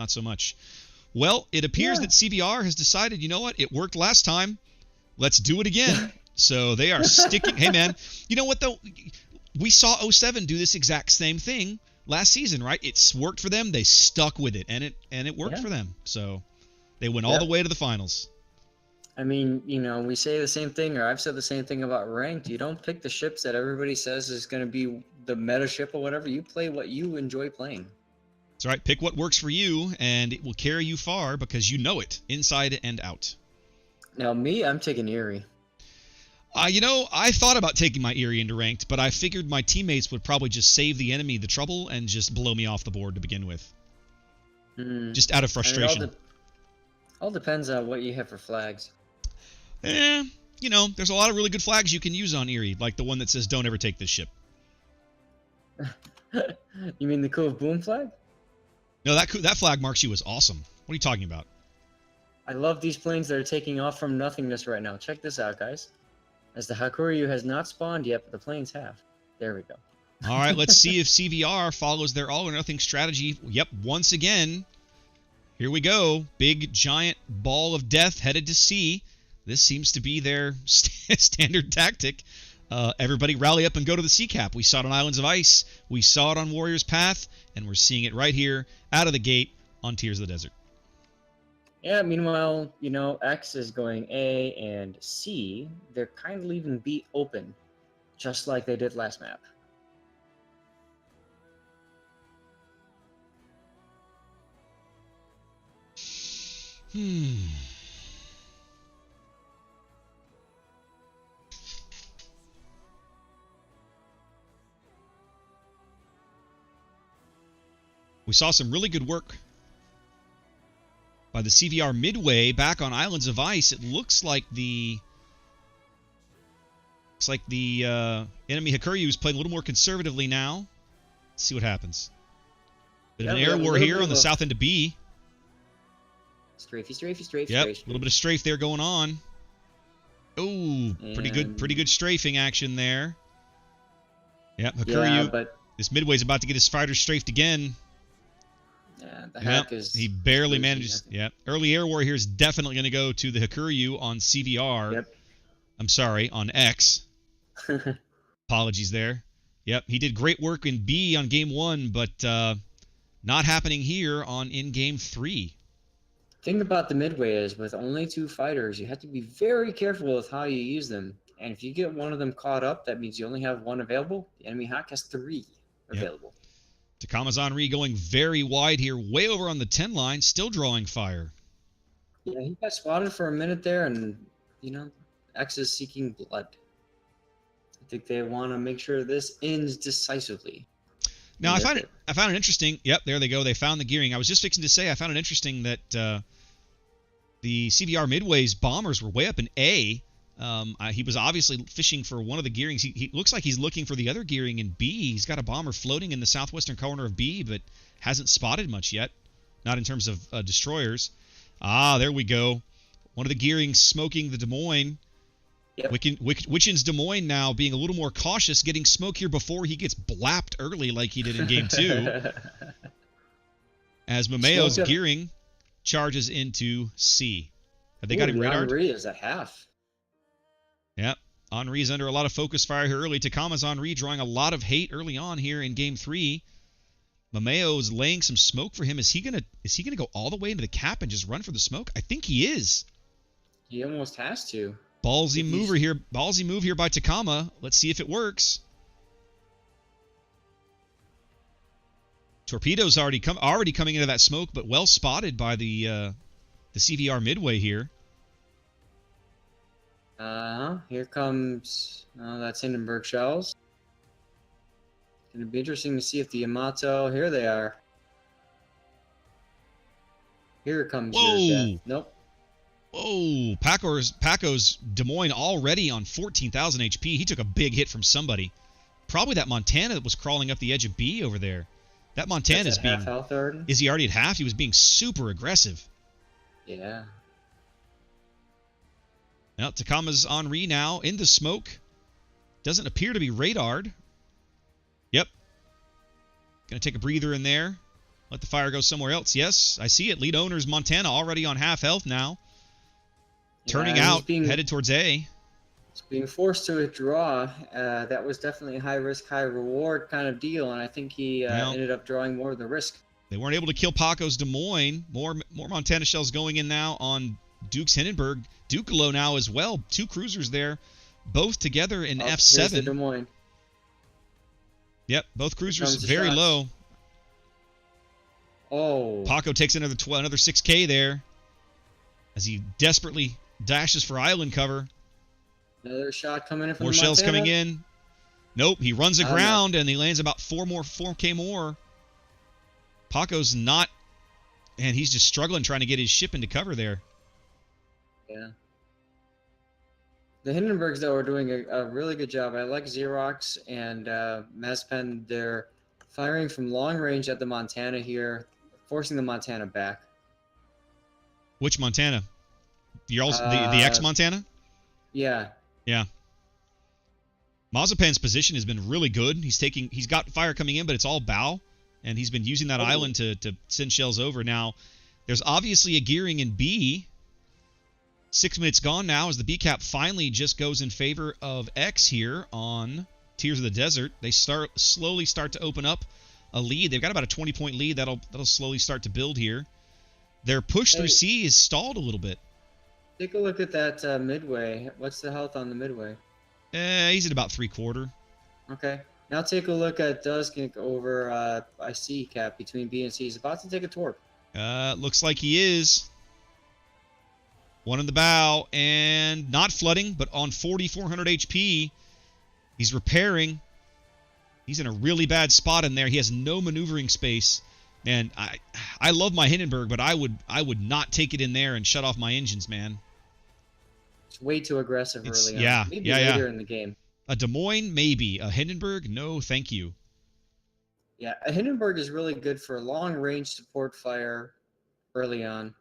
not so much. Well, it appears that CVR has decided, you know what? It worked last time. Let's do it again. So they are sticking. Hey, man, you know what, though? We saw 07 do this exact same thing last season, right? It's worked for them. They stuck with it, and it worked for them. So they went all the way to the finals. I mean, you know, we say the same thing, or I've said the same thing about ranked. You don't pick the ships that everybody says is going to be the meta ship or whatever. You play what you enjoy playing. That's right. Pick what works for you, and it will carry you far because you know it, inside and out. Now, me, I'm taking Eerie. You know, I thought about taking my Eerie into ranked, but I figured my teammates would probably just save the enemy the trouble and just blow me off the board to begin with. Just out of frustration. I mean, all depends on what you have for flags. You know, there's a lot of really good flags you can use on Eerie, like the one that says, don't ever take this ship. You mean the Cove Boom flag? No, that flag marks you as awesome. What are you talking about? I love these planes that are taking off from nothingness right now. Check this out, guys. As the Hakuryu has not spawned yet, but the planes have. There we go. All right, let's see if CVR follows their all-or-nothing strategy. Yep, once again. Here we go. Big, giant ball of death headed to C. This seems to be their standard tactic. Everybody rally up and go to the sea cap. We saw it on Islands of Ice. We saw it on Warrior's Path. And we're seeing it right here out of the gate on Tears of the Desert. Yeah, meanwhile, you know, X is going A and C. They're kind of leaving B open, just like they did last map. We saw some really good work by the CVR midway back on Islands of Ice. It looks like the enemy Hakuryu is playing a little more conservatively now. Let's see what happens. Bit of an air war here on the south end of B. Strafey. Yep, a little bit of strafe there going on. Oh, pretty good strafing action there. Yep, Hakuryu. Yeah, but this midway's about to get his fighter strafed again. Yeah, the hack is... He barely manages... Yeah, early air war here is definitely going to go to the Hakuryu on CVR. Yep. I'm sorry, on X. Apologies there. Yep, he did great work in B on Game 1, but not happening here in Game 3. Thing about the midway is, with only 2 fighters, you have to be very careful with how you use them. And if you get one of them caught up, that means you only have 1 available. The enemy hack has 3 available. Yep. Takama's Henri going very wide here, way over on the 10 line, still drawing fire. Yeah, he got spotted for a minute there, and, you know, X is seeking blood. I think they want to make sure this ends decisively. Now, I found it interesting. Yep, there they go. They found the gearing. I was just fixing to say I found it interesting that the CVR Midway's bombers were way up in A. He was obviously fishing for one of the gearings. He looks like he's looking for the other gearing in B. He's got a bomber floating in the southwestern corner of B, but hasn't spotted much yet. Not in terms of destroyers. Ah, there we go. One of the gearings smoking the Des Moines. Yep. Wichin's Des Moines now being a little more cautious, getting smoke here before he gets blapped early like he did in Game 2. As Mameo's gearing charges into C. Have they got him radared? Henri is a half. Yep. Henri's under a lot of focus fire here early. Takama's Henri drawing a lot of hate early on here in Game 3. Mameo's laying some smoke for him. Is he gonna go all the way into the cap and just run for the smoke? I think he is. He almost has to. Ballsy move here by Takama. Let's see if it works. Torpedo's already coming into that smoke, but well spotted by the CVR midway here. Here comes that's Hindenburg shells. It's gonna be interesting to see if the Yamato. Here they are. Here comes your death. Nope. Whoa, Paco's Des Moines already on 14,000 HP. He took a big hit from somebody. Probably that Montana that was crawling up the edge of B over there. That Montana is being... half health already? Is he already at half? He was being super aggressive. Yeah. Now, Takama's Henri now in the smoke. Doesn't appear to be radared. Yep. Gonna take a breather in there. Let the fire go somewhere else. Yes, I see it. Lead owner's Montana already on half health now. Turning out, headed towards A. He's being forced to withdraw. That was definitely a high risk, high reward kind of deal, and I think he ended up drawing more of the risk. They weren't able to kill Paco's Des Moines. More Montana shells going in now on Duke's Hindenburg. Ducalo now as well. 2 cruisers there, both together in F7. Here's the Des Moines. Yep, both cruisers very low. Oh. Paco takes another 6K there as he desperately dashes for island cover. Another shot coming in from More shells coming in. Nope, he runs aground and he lands about 4K more. Paco's not, and he's just struggling trying to get his ship into cover there. Yeah. The Hindenburgs, though, are doing a really good job. I like Xerox and Mazepin. They're firing from long range at the Montana here, forcing the Montana back. Which Montana? You're also the X-Montana? Yeah. Yeah. Mazepin's position has been really good. He's got fire coming in, but it's all bow, and he's been using that island to send shells over. Now, there's obviously a gearing in B. 6 minutes gone now as the B cap finally just goes in favor of X here on Tears of the Desert. They slowly start to open up a lead. They've got about a 20-point lead. That'll slowly start to build here. Their push through C is stalled a little bit. Take a look at that midway. What's the health on the midway? He's at about 3/4. Okay. Now take a look at Duskink over by C cap between B and C. He's about to take a torp. Looks like he is. One in the bow, and not flooding, but on 4,400 HP. He's repairing. He's in a really bad spot in there. He has no maneuvering space. And I love my Hindenburg, but I would not take it in there and shut off my engines, man. It's way too aggressive early on. Yeah, maybe later in the game. A Des Moines, maybe. A Hindenburg, no, thank you. Yeah, a Hindenburg is really good for long-range support fire early on.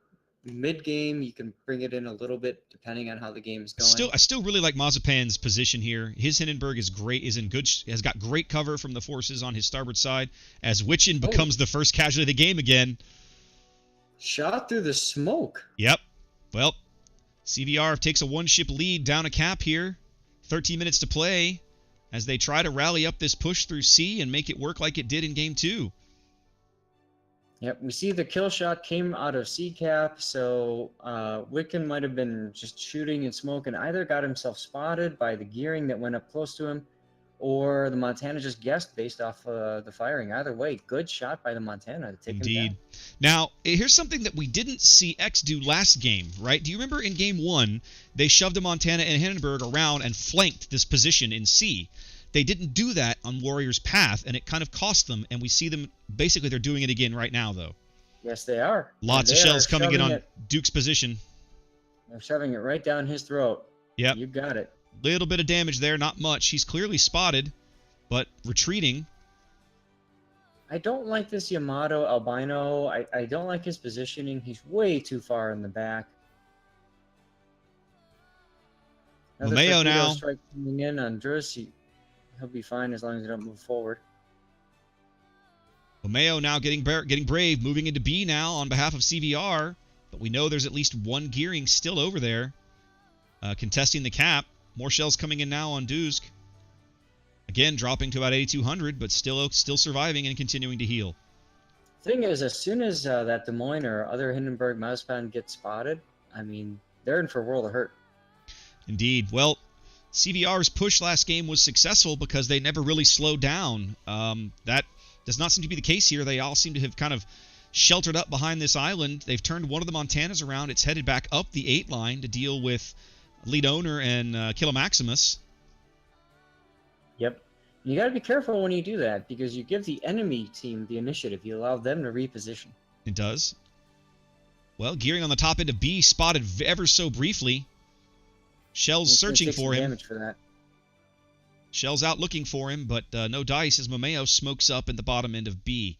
Mid-game, you can bring it in a little bit depending on how the game is going. I still really like Mazepin's position here. His Hindenburg is great, has got great cover from the forces on his starboard side as Witchin becomes the first casualty of the game again. Shot through the smoke. Yep. Well, CVR takes a 1-ship lead down a cap here. 13 minutes to play as they try to rally up this push through C and make it work like it did in Game 2. Yep, we see the kill shot came out of C-cap, so Wiccan might have been just shooting and smoke and either got himself spotted by the gearing that went up close to him, or the Montana just guessed based off the firing. Either way, good shot by the Montana to take him down. Now, here's something that we didn't see X do last game, right? Do you remember in Game 1, they shoved a Montana and Hindenburg around and flanked this position in C? They didn't do that on Warrior's Path, and it kind of cost them, and we see them, basically they're doing it again right now, though. Yes, they are. Lots of shells coming in on Duke's position. They're shoving it right down his throat. Yep. You got it. Little bit of damage there, not much. He's clearly spotted, but retreating. I don't like this Yamato Albino. I don't like his positioning. He's way too far in the back. Romeo now. Strike coming in on Drus. He'll be fine as long as he don't move forward. Romeo now getting brave, moving into B now on behalf of CVR, but we know there's at least one gearing still over there, contesting the cap. More shells coming in now on Dusk. Again, dropping to about 8,200, but still surviving and continuing to heal. Thing is, as soon as that Des Moines or other Hindenburg Mazepin gets spotted, I mean, they're in for a world of hurt. Indeed. Well, CVR's push last game was successful because they never really slowed down. That does not seem to be the case here. They all seem to have kind of sheltered up behind this island. They've turned one of the Montanas around. It's headed back up the 8 line to deal with lead owner and Kilo Maximus. Yep. You got to be careful when you do that because you give the enemy team the initiative. You allow them to reposition. It does. Well, gearing on the top end of B, spotted ever so briefly. Shells searching for him. Damage for that. Shells out looking for him, but no dice as Momeo smokes up in the bottom end of B.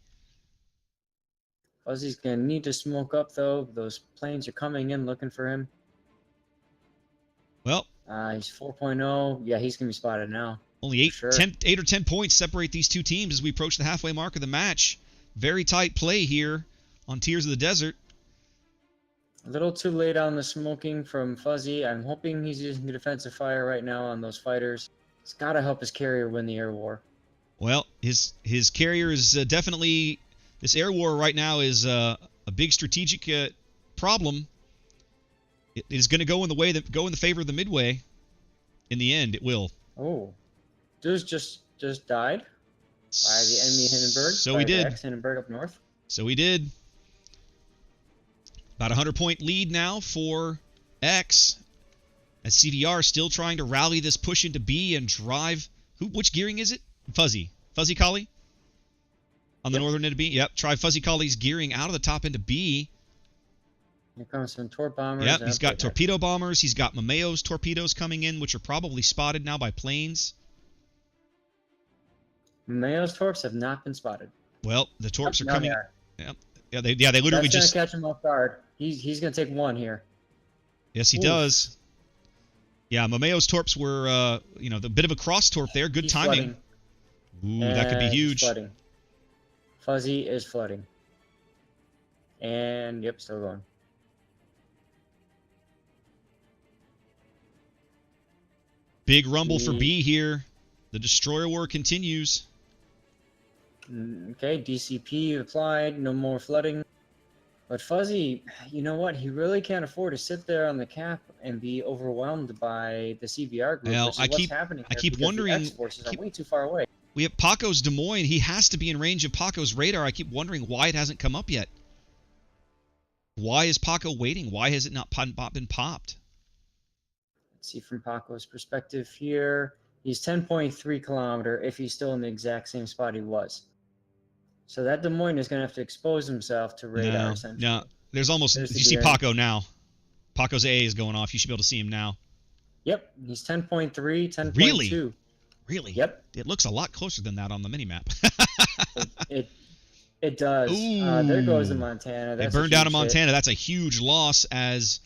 Fuzzy's going to need to smoke up, though. Those planes are coming in looking for him. Well. He's 4.0. Yeah, he's going to be spotted now. Only 8 or 10 points separate these two teams as we approach the halfway mark of the match. Very tight play here on Tears of the Desert. A little too late on the smoking from Fuzzy. I'm hoping he's using the defensive fire right now on those fighters. He's got to help his carrier win the air war. Well, his carrier is definitely... This air war right now is a big strategic problem. It is going to go in the favor of the Midway. In the end, it will. Oh, dude just died by the enemy Hindenburg. So he did. Hindenburg up north. So he did. About a 100-point lead now for X. As CVR still trying to rally this push into B and drive. Which gearing is it? Fuzzy. Fuzzy Collie? On the northern end of B? Yep. Try Fuzzy Collie's gearing out of the top end of B. Here comes some torp bombers. Yep, he's got torpedo bombers. He's got Mameo's torpedoes coming in, which are probably spotted now by planes. Mameo's torps have not been spotted. Well, the torps are coming. Yep. They literally That's just gonna catch him off guard. He's gonna take one here. Yes, he does. Yeah, Mameo's torps were the bit of a cross torp there. Good timing. Flooding. Ooh, that could be huge. Flooding. Fuzzy is flooding. And yep, still going. Big rumble for B here. The destroyer war continues. Okay, DCP applied. No more flooding. But Fuzzy, you know what? He really can't afford to sit there on the cap and be overwhelmed by the CVR group. Well, which is what's happening I keep wondering. The X forces are way too far away. We have Paco's Des Moines. He has to be in range of Paco's radar. I keep wondering why it hasn't come up yet. Why is Paco waiting? Why has it not been popped? Let's see from Paco's perspective here. He's 10.3 kilometer if he's still in the exact same spot he was. So that Des Moines is going to have to expose himself to radar, essentially. No, there's almost... You see Paco now. Paco's A is going off. You should be able to see him now. Yep, he's 10.3, 10.2. Really? Really? Yep. It looks a lot closer than that on the minimap. It does. There goes the Montana. They burned down a Montana. That's a huge loss as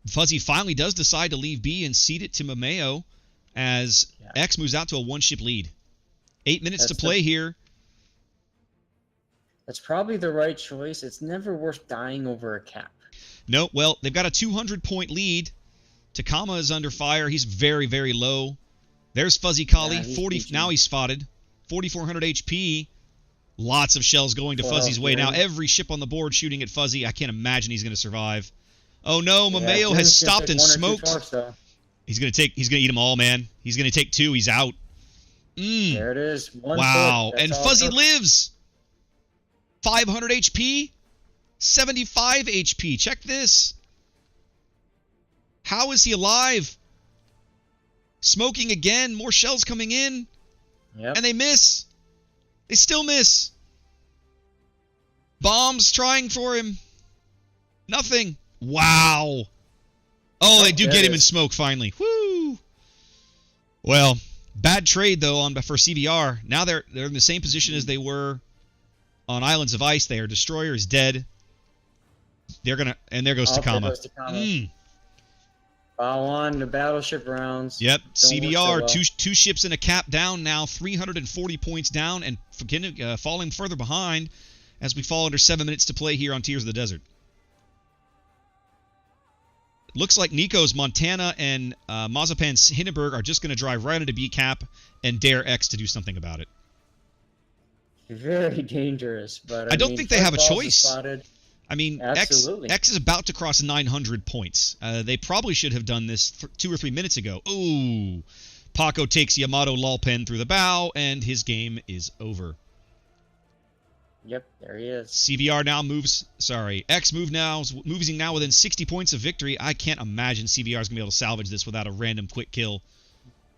Fuzzy finally does decide to leave B and cede it to Mameo as X moves out to a one-ship lead. 8 minutes to play here. That's probably the right choice. It's never worth dying over a cap. No, well, they've got a 200-point lead. Takama is under fire. He's very, very low. There's Fuzzy Collie. 40. Now he's spotted. 4,400 HP. Lots of shells going to Fuzzy's way now. Every ship on the board shooting at Fuzzy. I can't imagine he's going to survive. Oh no, Mameo has stopped and smoked. He's going to eat them all, man. He's going to take two. He's out. There it is. Wow. And Fuzzy lives. 500 HP. 75 HP. Check this. How is he alive? Smoking again. More shells coming in. Yep. And they miss. They still miss. Bombs trying for him. Nothing. Wow. Oh, they do get him in smoke finally. Woo. Well, bad trade though for CVR. Now they're in the same position as they were on Islands of Ice. Their destroyer is dead. They're gonna, and there goes Takama. Bow on the battleship rounds. Yep, CVR, two ships in a cap down now, 340 points down, and falling further behind as we fall under 7 minutes to play here on Tears of the Desert. Looks like Nico's Montana and Mazapan's Hindenburg are just going to drive right into B cap and dare X to do something about it. Very dangerous, but I don't think they have a choice. Spotted. I mean, X is about to cross 900 points. They probably should have done this 2 or 3 minutes ago. Ooh. Paco takes Yamato Lulpen through the bow, and his game is over. Yep, there he is. CVR now moves... Sorry. X moving now within 60 points of victory. I can't imagine CVR is going to be able to salvage this without a random quick kill.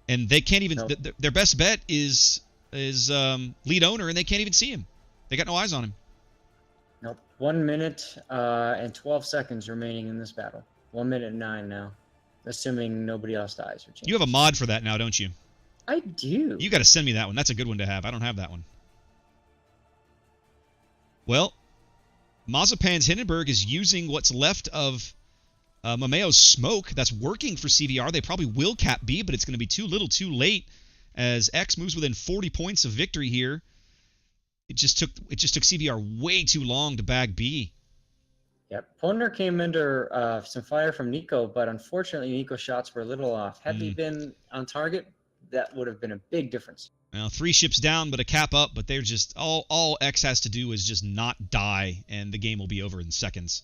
And they can't even... Nope. Their best bet is lead owner, and they can't even see him. They got no eyes on him. Nope. 1 minute and 12 seconds remaining in this battle. 1 minute and 9 now, assuming nobody else dies or changes. You have a mod for that now, don't you? I do. You got to send me that one. That's a good one to have. I don't have that one. Well, Mazapan's Hindenburg is using what's left of Mameo's smoke. That's working for CVR. They probably will cap B, but it's going to be too little too late as X moves within 40 points of victory here. It just took CVR way too long to bag B. Yep. Pondner came under some fire from Nico, but unfortunately Nico's shots were a little off. Had they been on target, that would have been a big difference. Well, 3 ships down, but a cap up, but they're just all X has to do is just not die, and the game will be over in seconds.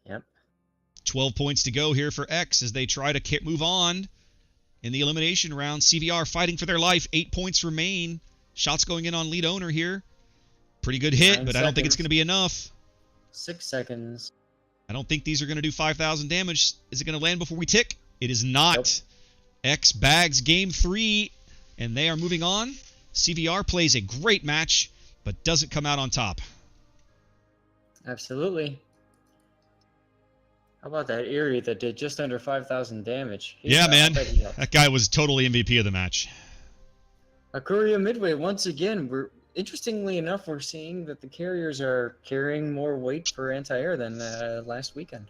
Yep. 12 points to go here for X as they try to move on in the elimination round. CVR fighting for their life. 8 points remain. Shots going in on lead owner here. Pretty good hit, but I don't think it's going to be enough. 6 seconds. I don't think these are going to do 5,000 damage. Is it going to land before we tick? It is not. Nope. X bags game 3, and they are moving on. CVR plays a great match, but doesn't come out on top. Absolutely. How about that Erie that did just under 5,000 damage? Yeah, man. That guy was totally MVP of the match. Akuria Midway, once again, interestingly enough, we're seeing that the carriers are carrying more weight for anti-air than last weekend.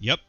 Yep.